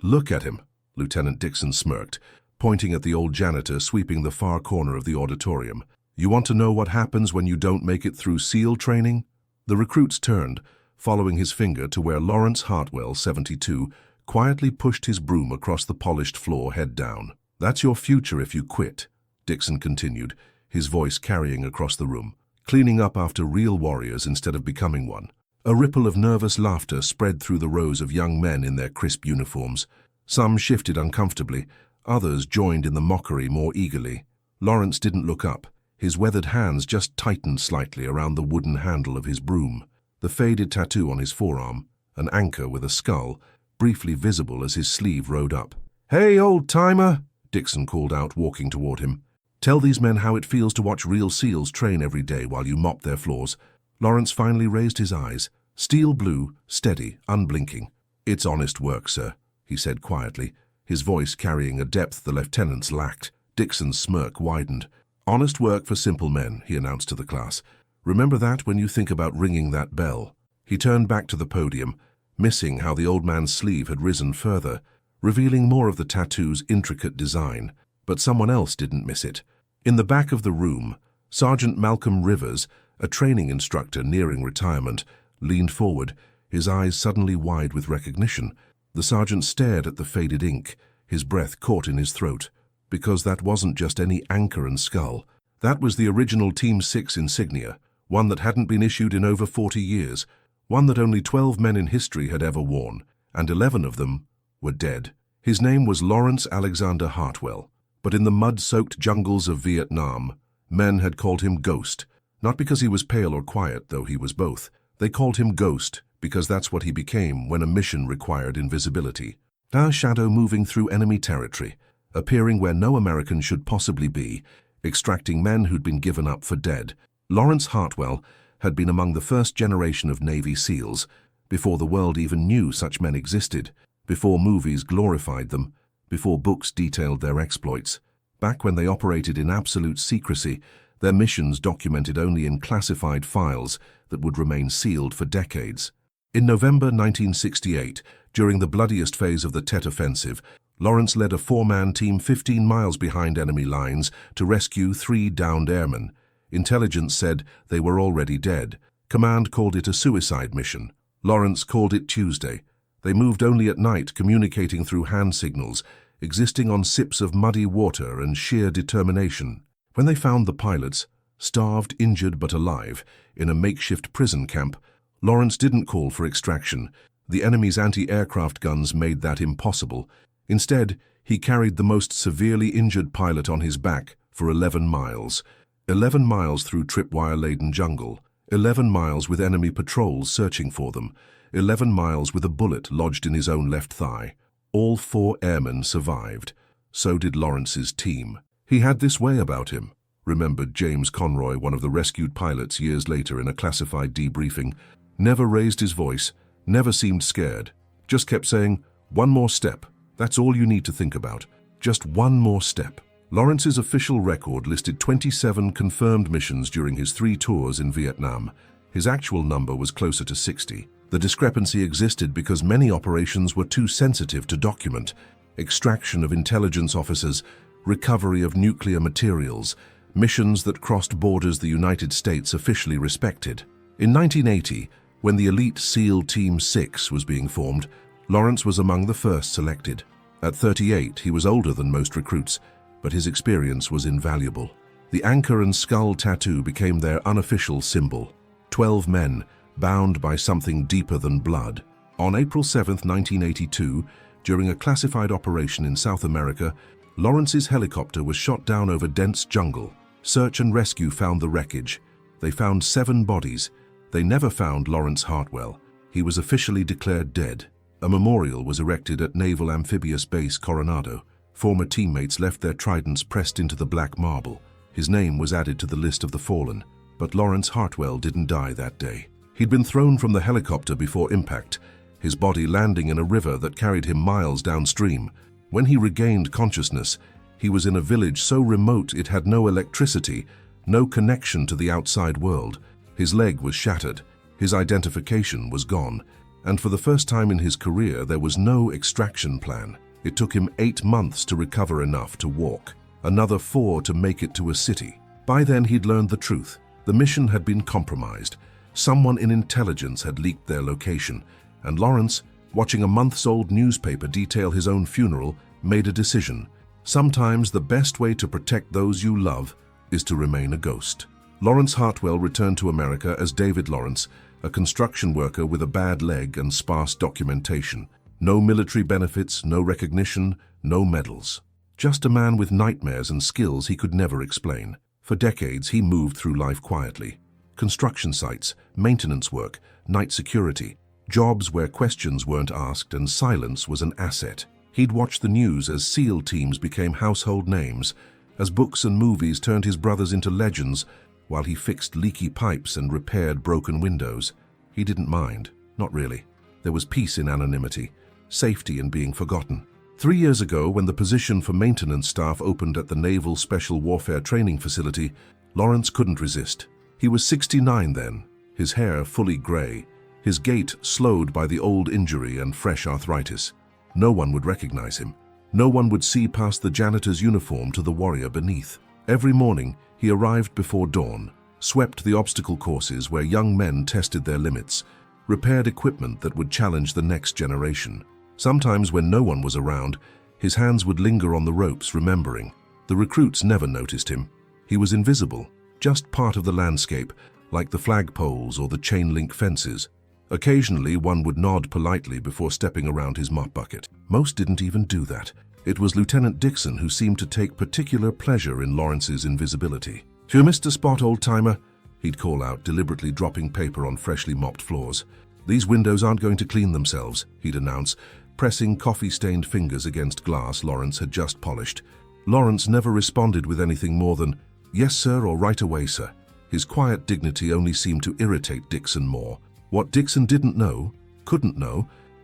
Look at him, Lieutenant Dixon smirked, pointing at the old janitor sweeping the far corner of the auditorium. You want to know what happens when you don't make it through SEAL training? The recruits turned, following his finger to where Lawrence Hartwell, 72, quietly pushed his broom across the polished floor, head down. That's your future if you quit, Dixon continued, his voice carrying across the room. Cleaning up after real warriors instead of becoming one. A ripple of nervous laughter spread through the rows of young men in their crisp uniforms. Some shifted uncomfortably, others joined in the mockery more eagerly. Lawrence didn't look up. His weathered hands just tightened slightly around the wooden handle of his broom. The faded tattoo on his forearm, an anchor with a skull, briefly visible as his sleeve rode up. "Hey, old-timer!" Dixon called out, walking toward him. "Tell these men how it feels to watch real SEALs train every day while you mop their floors." Lawrence finally raised his eyes, steel blue, steady, unblinking. "It's honest work, sir," he said quietly, his voice carrying a depth the lieutenants lacked. Dixon's smirk widened. "Honest work for simple men," he announced to the class. "Remember that when you think about ringing that bell." He turned back to the podium, missing how the old man's sleeve had risen further, revealing more of the tattoo's intricate design. But someone else didn't miss it. In the back of the room, Sergeant Malcolm Rivers, a training instructor nearing retirement, leaned forward, his eyes suddenly wide with recognition. The sergeant stared at the faded ink, his breath caught in his throat, because that wasn't just any anchor and skull. That was the original Team 6 insignia, one that hadn't been issued in over 40 years, one that only 12 men in history had ever worn, and 11 of them were dead. His name was Lawrence Alexander Hartwell. But in the mud-soaked jungles of Vietnam, men had called him Ghost, not because he was pale or quiet, though he was both. They called him Ghost because that's what he became when a mission required invisibility. A shadow moving through enemy territory, appearing where no American should possibly be, extracting men who'd been given up for dead. Lawrence Hartwell had been among the first generation of Navy SEALs, before the world even knew such men existed, before movies glorified them, before books detailed their exploits. Back when they operated in absolute secrecy, their missions documented only in classified files that would remain sealed for decades. In November 1968, during the bloodiest phase of the Tet Offensive, Lawrence led a 4-man team 15 miles behind enemy lines to rescue 3 downed airmen. Intelligence said they were already dead. Command called it a suicide mission. Lawrence called it Tuesday. They moved only at night, communicating through hand signals, existing on sips of muddy water and sheer determination. When they found the pilots, starved, injured but alive, in a makeshift prison camp, Lawrence didn't call for extraction. The enemy's anti-aircraft guns made that impossible. Instead, he carried the most severely injured pilot on his back for 11 miles. 11 miles through tripwire-laden jungle. 11 miles with enemy patrols searching for them. 11 miles with a bullet lodged in his own left thigh. All 4 airmen survived. So did Lawrence's team. He had this way about him, remembered James Conroy, one of the rescued pilots, years later in a classified debriefing. Never raised his voice, never seemed scared. Just kept saying, "One more step. That's all you need to think about. Just one more step." Lawrence's official record listed 27 confirmed missions during his 3 tours in Vietnam. His actual number was closer to 60. The discrepancy existed because many operations were too sensitive to document. Extraction of intelligence officers, recovery of nuclear materials, missions that crossed borders the United States officially respected. In 1980, when the elite SEAL Team 6 was being formed, Lawrence was among the first selected. At 38, he was older than most recruits, but his experience was invaluable. The anchor and skull tattoo became their unofficial symbol. 12 men, bound by something deeper than blood. On April 7, 1982, during a classified operation in South America, Lawrence's helicopter was shot down over dense jungle. Search and rescue found the wreckage. They found 7 bodies. They never found Lawrence Hartwell. He was officially declared dead. A memorial was erected at Naval Amphibious Base Coronado. Former teammates left their tridents pressed into the black marble. His name was added to the list of the fallen, but Lawrence Hartwell didn't die that day. He'd been thrown from the helicopter before impact, his body landing in a river that carried him miles downstream. When he regained consciousness, he was in a village so remote it had no electricity, no connection to the outside world. His leg was shattered. His identification was gone. And for the first time in his career, there was no extraction plan. It took him 8 months to recover enough to walk, another 4 to make it to a city. By then, he'd learned the truth. The mission had been compromised. Someone in intelligence had leaked their location, and Lawrence, watching a months-old newspaper detail his own funeral, made a decision. Sometimes the best way to protect those you love is to remain a ghost. Lawrence Hartwell returned to America as David Lawrence, a construction worker with a bad leg and sparse documentation. No military benefits, no recognition, no medals. Just a man with nightmares and skills he could never explain. For decades, he moved through life quietly. Construction sites, maintenance work, night security, jobs where questions weren't asked and silence was an asset. He'd watch the news as SEAL teams became household names, as books and movies turned his brothers into legends, while he fixed leaky pipes and repaired broken windows. He didn't mind, not really. There was peace in anonymity, safety in being forgotten. 3 years ago, when the position for maintenance staff opened at the Naval Special Warfare Training Facility, Lawrence couldn't resist. He was 69 then, his hair fully gray, his gait slowed by the old injury and fresh arthritis. No one would recognize him. No one would see past the janitor's uniform to the warrior beneath. Every morning, he arrived before dawn, swept the obstacle courses where young men tested their limits, repaired equipment that would challenge the next generation. Sometimes when no one was around, his hands would linger on the ropes, remembering. The recruits never noticed him. He was invisible, just part of the landscape, like the flagpoles or the chain-link fences. Occasionally, one would nod politely before stepping around his mop bucket. Most didn't even do that. It was Lieutenant Dixon who seemed to take particular pleasure in Lawrence's invisibility. "You missed a spot, old-timer," he'd call out, deliberately dropping paper on freshly mopped floors. "These windows aren't going to clean themselves," he'd announce, pressing coffee-stained fingers against glass Lawrence had just polished. Lawrence never responded with anything more than, "Yes, sir," or "Right away, sir." His quiet dignity only seemed to irritate Dixon more. What Dixon couldn't know,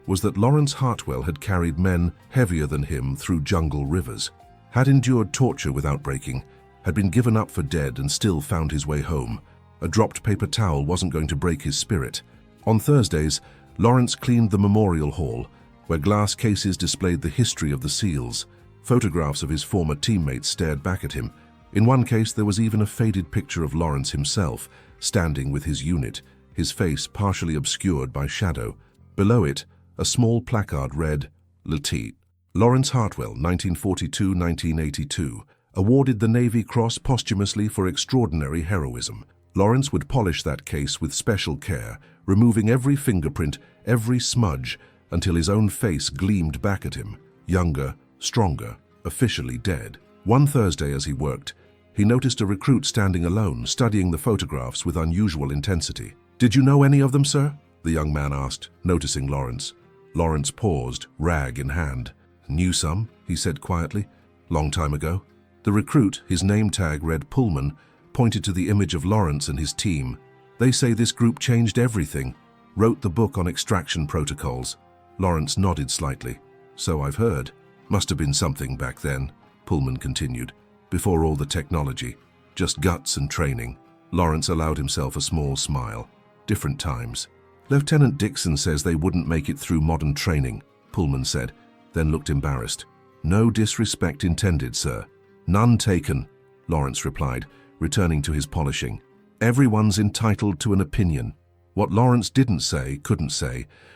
was that Lawrence Hartwell had carried men heavier than him through jungle rivers, had endured torture without breaking, had been given up for dead and still found his way home. A dropped paper towel wasn't going to break his spirit. On Thursdays, Lawrence cleaned the memorial hall, where glass cases displayed the history of the SEALs. Photographs of his former teammates stared back at him. In one case, there was even a faded picture of Lawrence himself, standing with his unit, his face partially obscured by shadow. Below it, a small placard read, "Lieutenant Lawrence Hartwell, 1942-1982, awarded the Navy Cross posthumously for extraordinary heroism." Lawrence would polish that case with special care, removing every fingerprint, every smudge, until his own face gleamed back at him, younger, stronger, officially dead. One Thursday as he worked, he noticed a recruit standing alone, studying the photographs with unusual intensity. "Did you know any of them, sir?" the young man asked, noticing Lawrence. Lawrence paused, rag in hand. "Knew some," he said quietly. "Long time ago." The recruit, his name tag read Pullman, pointed to the image of Lawrence and his team. "They say this group changed everything. Wrote the book on extraction protocols." Lawrence nodded slightly. "So I've heard. Must have been something back then," Pullman continued. "Before all the technology. Just guts and training." Lawrence allowed himself a small smile. "Different times." "Lieutenant Dixon says they wouldn't make it through modern training," Pullman said, then looked embarrassed. "No disrespect intended, sir." "None taken," Lawrence replied, returning to his polishing. "Everyone's entitled to an opinion." What Lawrence couldn't say,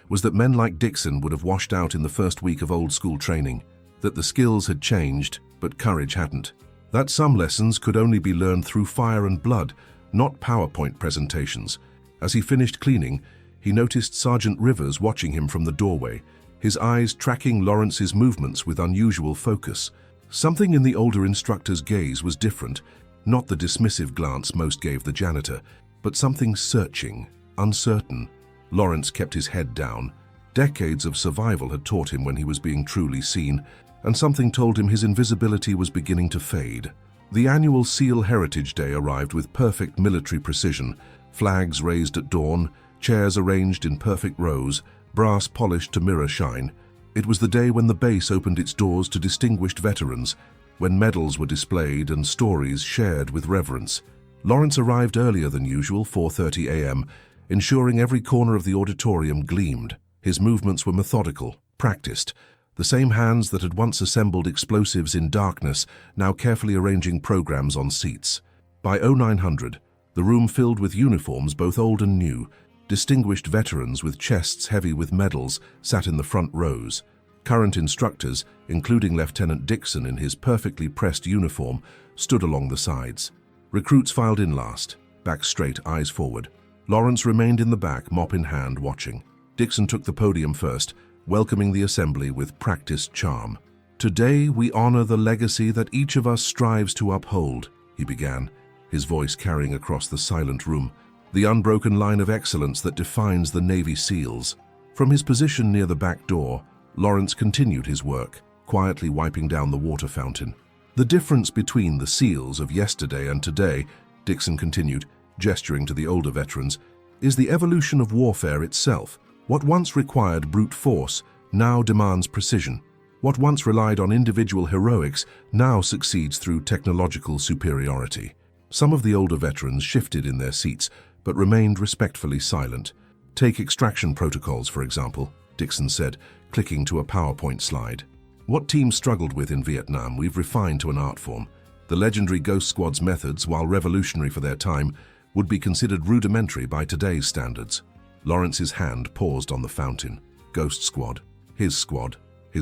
was that men like Dixon would have washed out in the first week of old-school training, that the skills had changed, but courage hadn't. That some lessons could only be learned through fire and blood, not PowerPoint presentations. As he finished cleaning, he noticed Sergeant Rivers watching him from the doorway, his eyes tracking Lawrence's movements with unusual focus. Something in the older instructor's gaze was different, not the dismissive glance most gave the janitor, but something searching, uncertain. Lawrence kept his head down. Decades of survival had taught him when he was being truly seen, and something told him his invisibility was beginning to fade. The annual SEAL Heritage Day arrived with perfect military precision, flags raised at dawn, chairs arranged in perfect rows, brass polished to mirror shine. It was the day when the base opened its doors to distinguished veterans, when medals were displayed and stories shared with reverence. Lawrence arrived earlier than usual, 4:30 a.m., ensuring every corner of the auditorium gleamed. His movements were methodical, practiced. The same hands that had once assembled explosives in darkness, now carefully arranging programs on seats. By 0900, the room filled with uniforms both old and new. Distinguished veterans with chests heavy with medals sat in the front rows. Current instructors, including Lieutenant Dixon in his perfectly pressed uniform, stood along the sides. Recruits filed in last, back straight, eyes forward. Lawrence remained in the back, mop in hand, watching. Dixon took the podium first, welcoming the assembly with practiced charm. "Today we honor the legacy that each of us strives to uphold," he began, his voice carrying across the silent room, "the unbroken line of excellence that defines the Navy SEALs." From his position near the back door, Lawrence continued his work, quietly wiping down the water fountain. "The difference between the SEALs of yesterday and today," Dixon continued, gesturing to the older veterans, "is the evolution of warfare itself. What once required brute force now demands precision. What once relied on individual heroics now succeeds through technological superiority." Some of the older veterans shifted in their seats, but remained respectfully silent. "Take extraction protocols, for example," Dixon said, clicking to a PowerPoint slide. "What teams struggled with in Vietnam we've refined to an art form. The legendary Ghost Squad's methods, while revolutionary for their time, would be considered rudimentary by today's standards." Lawrence's hand paused on the fountain. Ghost Squad, his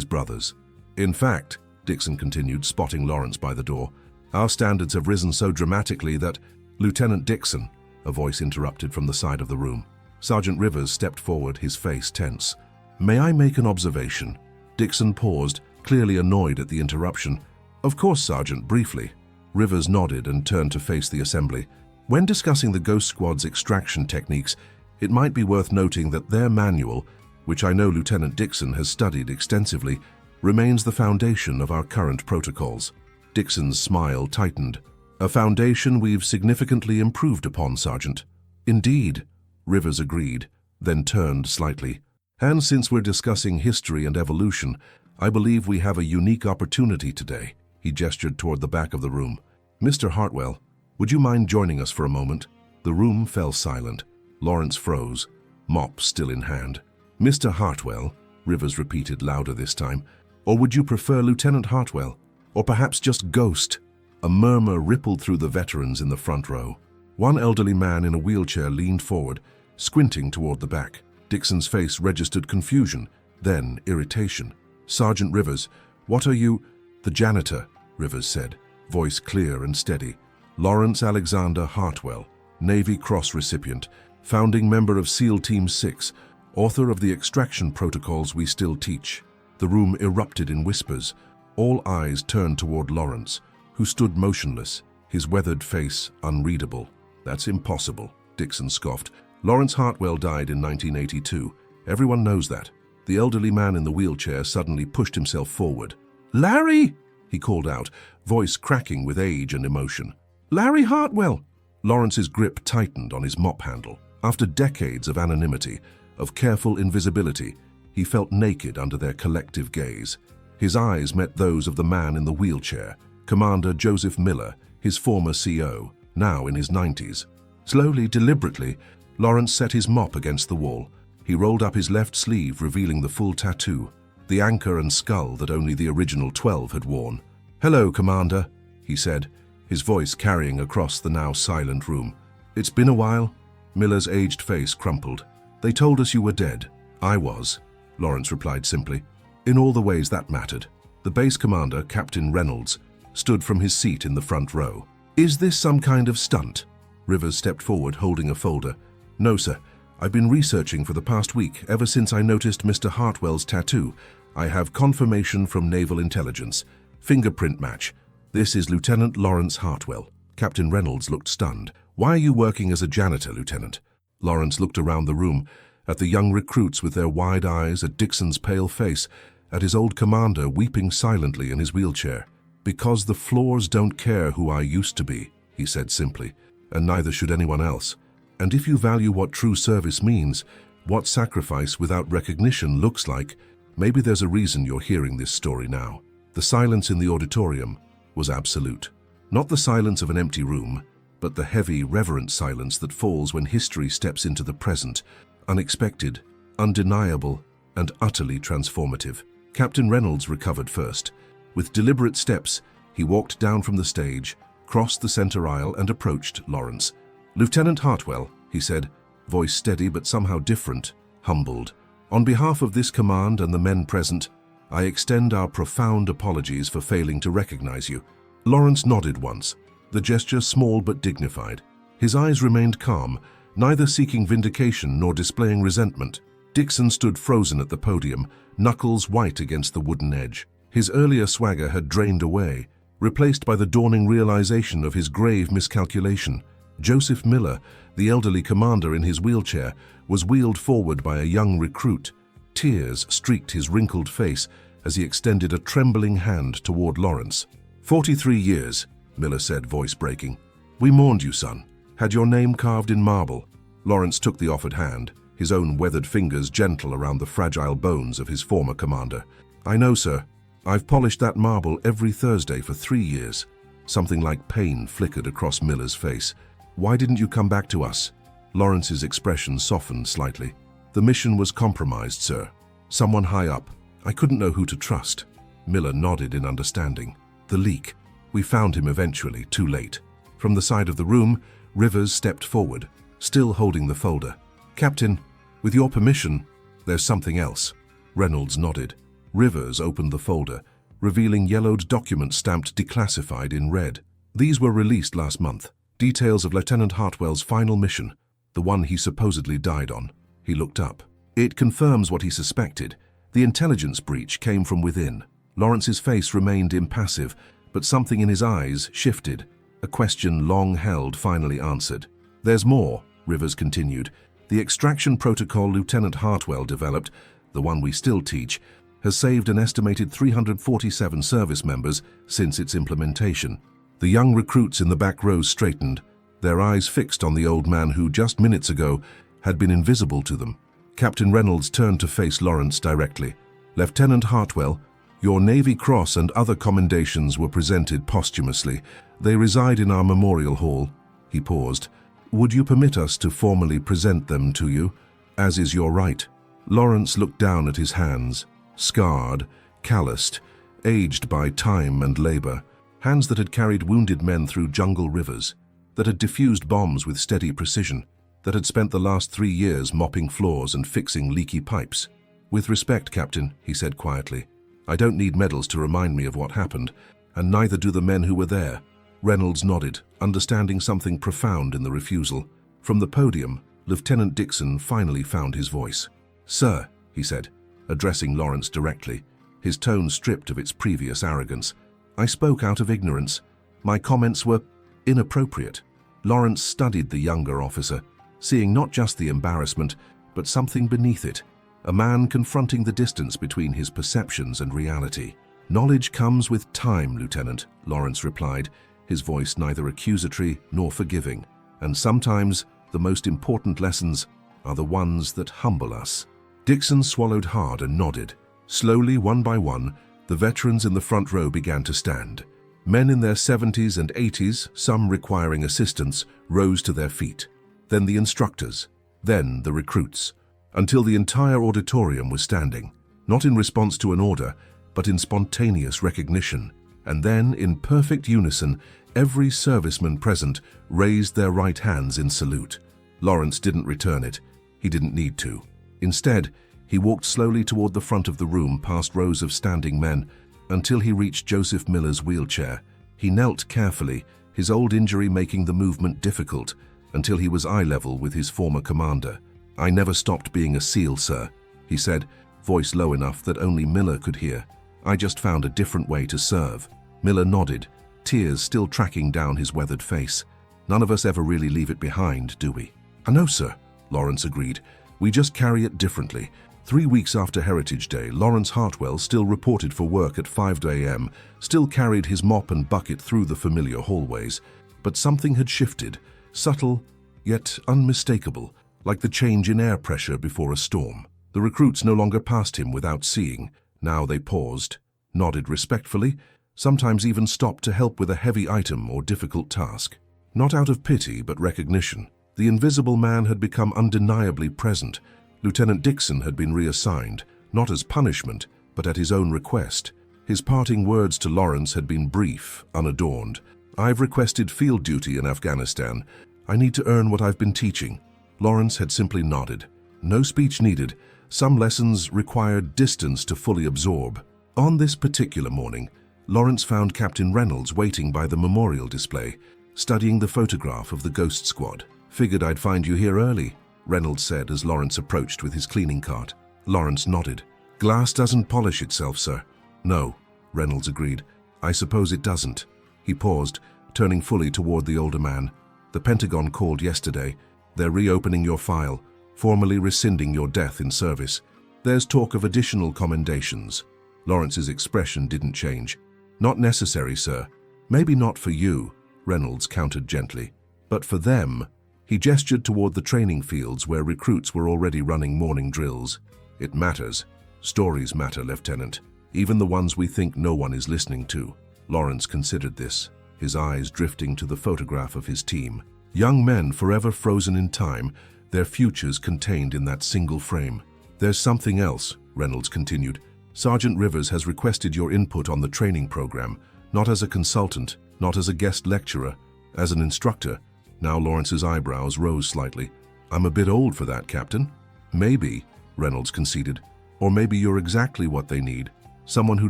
brothers. "In fact," Dixon continued, spotting Lawrence by the door, "our standards have risen so dramatically that—" "Lieutenant Dixon," a voice interrupted from the side of the room. Sergeant Rivers stepped forward, his face tense. "May I make an observation?" Dixon paused, clearly annoyed at the interruption. "Of course, Sergeant, briefly." Rivers nodded and turned to face the assembly. "When discussing the Ghost Squad's extraction techniques, it might be worth noting that their manual, which I know Lieutenant Dixon has studied extensively, remains the foundation of our current protocols." Dixon's smile tightened. "A foundation we've significantly improved upon, Sergeant." "Indeed," Rivers agreed, then turned slightly. "And since we're discussing history and evolution, I believe we have a unique opportunity today." He gestured toward the back of the room. "Mr. Hartwell, would you mind joining us for a moment?" The room fell silent. Lawrence froze, mop still in hand. "Mr. Hartwell," Rivers repeated louder this time. "Or would you prefer Lieutenant Hartwell? Or perhaps just Ghost?" A murmur rippled through the veterans in the front row. One elderly man in a wheelchair leaned forward, squinting toward the back. Dixon's face registered confusion, then irritation. "Sergeant Rivers, what are you—" "The janitor," Rivers said, voice clear and steady. "Lawrence Alexander Hartwell, Navy Cross recipient, founding member of SEAL Team 6, author of the extraction protocols we still teach." The room erupted in whispers. All eyes turned toward Lawrence, who stood motionless, his weathered face unreadable. "That's impossible," Dixon scoffed. "Lawrence Hartwell died in 1982. Everyone knows that." The elderly man in the wheelchair suddenly pushed himself forward. "Larry!" he called out, voice cracking with age and emotion. "Larry Hartwell!" Lawrence's grip tightened on his mop handle. After decades of anonymity, of careful invisibility, he felt naked under their collective gaze. His eyes met those of the man in the wheelchair, Commander Joseph Miller, his former CO, now in his 90s. Slowly, deliberately, Lawrence set his mop against the wall. He rolled up his left sleeve, revealing the full tattoo, the anchor and skull that only the original 12 had worn. "Hello, Commander," he said, his voice carrying across the now silent room. "It's been a while." Miller's aged face crumpled. "They told us you were dead." "I was," Lawrence replied simply. "In all the ways that mattered." The base commander, Captain Reynolds, stood from his seat in the front row. "Is this some kind of stunt?" Rivers stepped forward, holding a folder. "No, sir. I've been researching for the past week, ever since I noticed Mr. Hartwell's tattoo. I have confirmation from Naval Intelligence. Fingerprint match. This is Lieutenant Lawrence Hartwell." Captain Reynolds looked stunned. "Why are you working as a janitor, Lieutenant?" Lawrence looked around the room, at the young recruits with their wide eyes, at Dixon's pale face, at his old commander weeping silently in his wheelchair. "Because the floors don't care who I used to be," he said simply, "and neither should anyone else. And if you value what true service means, what sacrifice without recognition looks like, maybe there's a reason you're hearing this story now." The silence in the auditorium was absolute. Not the silence of an empty room, but the heavy, reverent silence that falls when history steps into the present, unexpected, undeniable, and utterly transformative. Captain Reynolds recovered first. With deliberate steps, he walked down from the stage, crossed the center aisle and approached Lawrence. "Lieutenant Hartwell," he said, voice steady but somehow different, humbled. "On behalf of this command and the men present, I extend our profound apologies for failing to recognize you." Lawrence nodded once, the gesture small but dignified. His eyes remained calm, neither seeking vindication nor displaying resentment. Dixon stood frozen at the podium, knuckles white against the wooden edge. His earlier swagger had drained away, replaced by the dawning realization of his grave miscalculation. Joseph Miller, the elderly commander in his wheelchair, was wheeled forward by a young recruit. Tears streaked his wrinkled face as he extended a trembling hand toward Lawrence. 43 years, Miller said, voice breaking. "We mourned you, son. Had your name carved in marble." Lawrence took the offered hand, his own weathered fingers gentle around the fragile bones of his former commander. "I know, sir. I've polished that marble every Thursday for 3 years." Something like pain flickered across Miller's face. "Why didn't you come back to us?" Lawrence's expression softened slightly. "The mission was compromised, sir. Someone high up. I couldn't know who to trust." Miller nodded in understanding. "The leak. We found him eventually, too late." From the side of the room, Rivers stepped forward, still holding the folder. "Captain, with your permission, there's something else." Reynolds nodded. Rivers opened the folder, revealing yellowed documents stamped declassified in red. These were released last month. Details of Lieutenant Hartwell's final mission, the one he supposedly died on. He looked up. "It confirms what he suspected. The intelligence breach came from within." Lawrence's face remained impassive, but something in his eyes shifted. A question long held finally answered. "There's more," Rivers continued. "The extraction protocol Lieutenant Hartwell developed, the one we still teach, has saved an estimated 347 service members since its implementation." The young recruits in the back rows straightened, their eyes fixed on the old man who just minutes ago had been invisible to them. Captain Reynolds turned to face Lawrence directly. "Lieutenant Hartwell, your Navy Cross and other commendations were presented posthumously. They reside in our memorial hall." He paused. "Would you permit us to formally present them to you, as is your right?" Lawrence looked down at his hands, scarred, calloused, aged by time and labor. Hands that had carried wounded men through jungle rivers, that had diffused bombs with steady precision, that had spent the last 3 years mopping floors and fixing leaky pipes. "With respect, Captain," he said quietly, "I don't need medals to remind me of what happened, and neither do the men who were there." Reynolds nodded, understanding something profound in the refusal. From the podium, Lieutenant Dixon finally found his voice. "Sir," he said, addressing Lawrence directly, his tone stripped of its previous arrogance, "I spoke out of ignorance. My comments were inappropriate." Lawrence studied the younger officer, seeing not just the embarrassment, but something beneath it, a man confronting the distance between his perceptions and reality. "Knowledge comes with time, Lieutenant," Lawrence replied, his voice neither accusatory nor forgiving. "And sometimes the most important lessons are the ones that humble us." Dixon swallowed hard and nodded. Slowly, one by one, the veterans in the front row began to stand. Men in their 70s and 80s, some requiring assistance, rose to their feet. Then the instructors, then the recruits, until the entire auditorium was standing, not in response to an order, but in spontaneous recognition. And then, in perfect unison, every serviceman present raised their right hands in salute. Lawrence didn't return it. He didn't need to. Instead, he walked slowly toward the front of the room past rows of standing men until he reached Joseph Miller's wheelchair. He knelt carefully, his old injury making the movement difficult, until he was eye level with his former commander. "I never stopped being a SEAL, sir," he said, voice low enough that only Miller could hear. "I just found a different way to serve." Miller nodded, tears still tracking down his weathered face. "None of us ever really leave it behind, do we?" "I know, sir," Lawrence agreed. "We just carry it differently." 3 weeks after Heritage Day, Lawrence Hartwell still reported for work at 5 a.m., still carried his mop and bucket through the familiar hallways. But something had shifted, subtle, yet unmistakable, like the change in air pressure before a storm. The recruits no longer passed him without seeing. Now they paused, nodded respectfully, sometimes even stopped to help with a heavy item or difficult task. Not out of pity, but recognition. The invisible man had become undeniably present. Lieutenant Dixon had been reassigned, not as punishment, but at his own request. His parting words to Lawrence had been brief, unadorned. "I've requested field duty in Afghanistan. I need to earn what I've been teaching." Lawrence had simply nodded. No speech needed. Some lessons required distance to fully absorb. On this particular morning, Lawrence found Captain Reynolds waiting by the memorial display, studying the photograph of the ghost squad. "Figured I'd find you here early," Reynolds said as Lawrence approached with his cleaning cart. Lawrence nodded. "Glass doesn't polish itself, sir." "No," Reynolds agreed. "I suppose it doesn't." He paused, turning fully toward the older man. "The Pentagon called yesterday. They're reopening your file, formally rescinding your death in service. There's talk of additional commendations." Lawrence's expression didn't change. "Not necessary, sir. Maybe not for you," Reynolds countered gently. "But for them." He gestured toward the training fields where recruits were already running morning drills. "It matters. Stories matter, Lieutenant. Even the ones we think no one is listening to." Lawrence considered this, his eyes drifting to the photograph of his team. Young men forever frozen in time, their futures contained in that single frame. "There's something else," Reynolds continued. "Sergeant Rivers has requested your input on the training program, not as a consultant, not as a guest lecturer, as an instructor." Now Lawrence's eyebrows rose slightly. "I'm a bit old for that, Captain." "Maybe," Reynolds conceded. "Or maybe you're exactly what they need. Someone who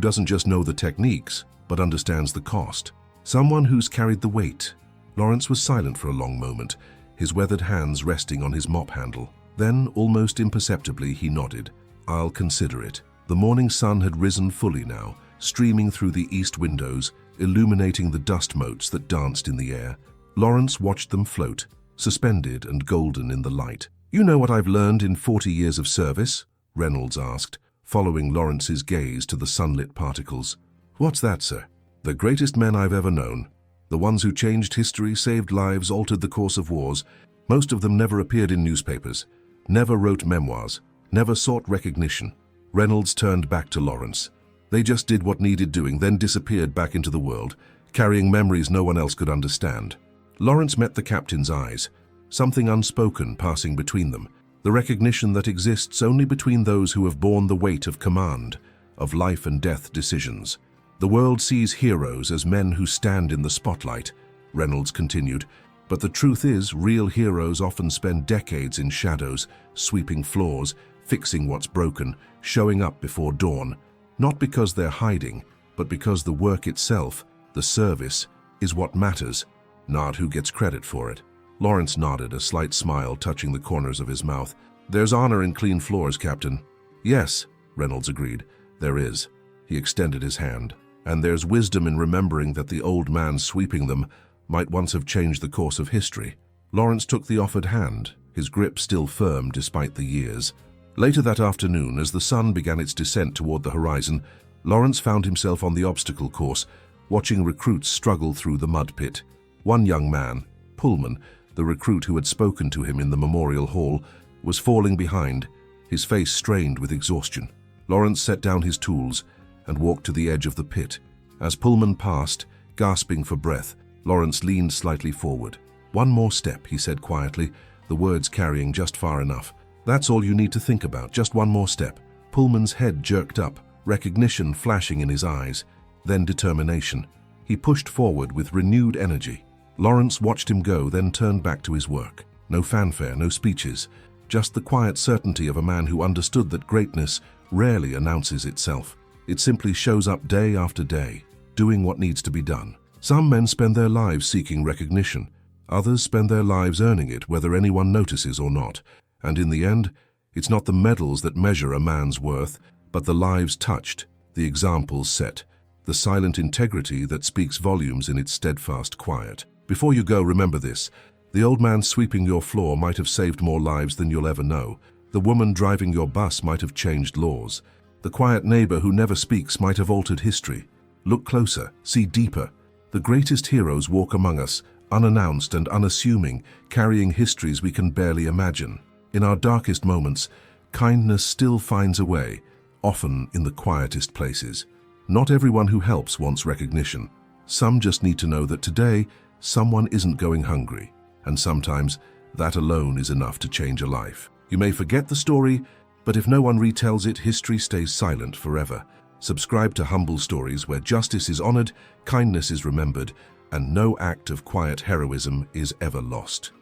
doesn't just know the techniques, but understands the cost. Someone who's carried the weight." Lawrence was silent for a long moment, his weathered hands resting on his mop handle. Then, almost imperceptibly, he nodded. "I'll consider it." The morning sun had risen fully now, streaming through the east windows, illuminating the dust motes that danced in the air. Lawrence watched them float, suspended and golden in the light. "You know what I've learned in 40 years of service?" Reynolds asked, following Lawrence's gaze to the sunlit particles. "What's that, sir?" "The greatest men I've ever known. The ones who changed history, saved lives, altered the course of wars. Most of them never appeared in newspapers, never wrote memoirs, never sought recognition." Reynolds turned back to Lawrence. "They just did what needed doing, then disappeared back into the world, carrying memories no one else could understand." Lawrence met the captain's eyes, something unspoken passing between them, the recognition that exists only between those who have borne the weight of command, of life and death decisions. "The world sees heroes as men who stand in the spotlight," Reynolds continued, "but the truth is real heroes often spend decades in shadows, sweeping floors, fixing what's broken, showing up before dawn, not because they're hiding, but because the work itself, the service, is what matters, not who gets credit for it." Lawrence nodded, a slight smile touching the corners of his mouth. "There's honor in clean floors, Captain." "Yes," Reynolds agreed, "there is." He extended his hand. "And there's wisdom in remembering that the old man sweeping them might once have changed the course of history." Lawrence took the offered hand, his grip still firm despite the years. Later that afternoon, as the sun began its descent toward the horizon, Lawrence found himself on the obstacle course, watching recruits struggle through the mud pit. One young man, Pullman, the recruit who had spoken to him in the memorial hall, was falling behind, his face strained with exhaustion. Lawrence set down his tools and walked to the edge of the pit. As Pullman passed, gasping for breath, Lawrence leaned slightly forward. "One more step," he said quietly, the words carrying just far enough. "That's all you need to think about, just one more step." Pullman's head jerked up, recognition flashing in his eyes, then determination. He pushed forward with renewed energy. Lawrence watched him go, then turned back to his work. No fanfare, no speeches, just the quiet certainty of a man who understood that greatness rarely announces itself. It simply shows up day after day, doing what needs to be done. Some men spend their lives seeking recognition. Others spend their lives earning it, whether anyone notices or not. And in the end, it's not the medals that measure a man's worth, but the lives touched, the examples set, the silent integrity that speaks volumes in its steadfast quiet. Before you go, remember this. The old man sweeping your floor might have saved more lives than you'll ever know. The woman driving your bus might have changed laws. The quiet neighbor who never speaks might have altered history. Look closer, see deeper. The greatest heroes walk among us, unannounced and unassuming, carrying histories we can barely imagine. In our darkest moments, kindness still finds a way, often in the quietest places. Not everyone who helps wants recognition. Some just need to know that today, someone isn't going hungry, and sometimes that alone is enough to change a life. You may forget the story, But if no one retells it, history stays silent forever. Subscribe to Humble Stories, where justice is honored, kindness is remembered, and no act of quiet heroism is ever lost.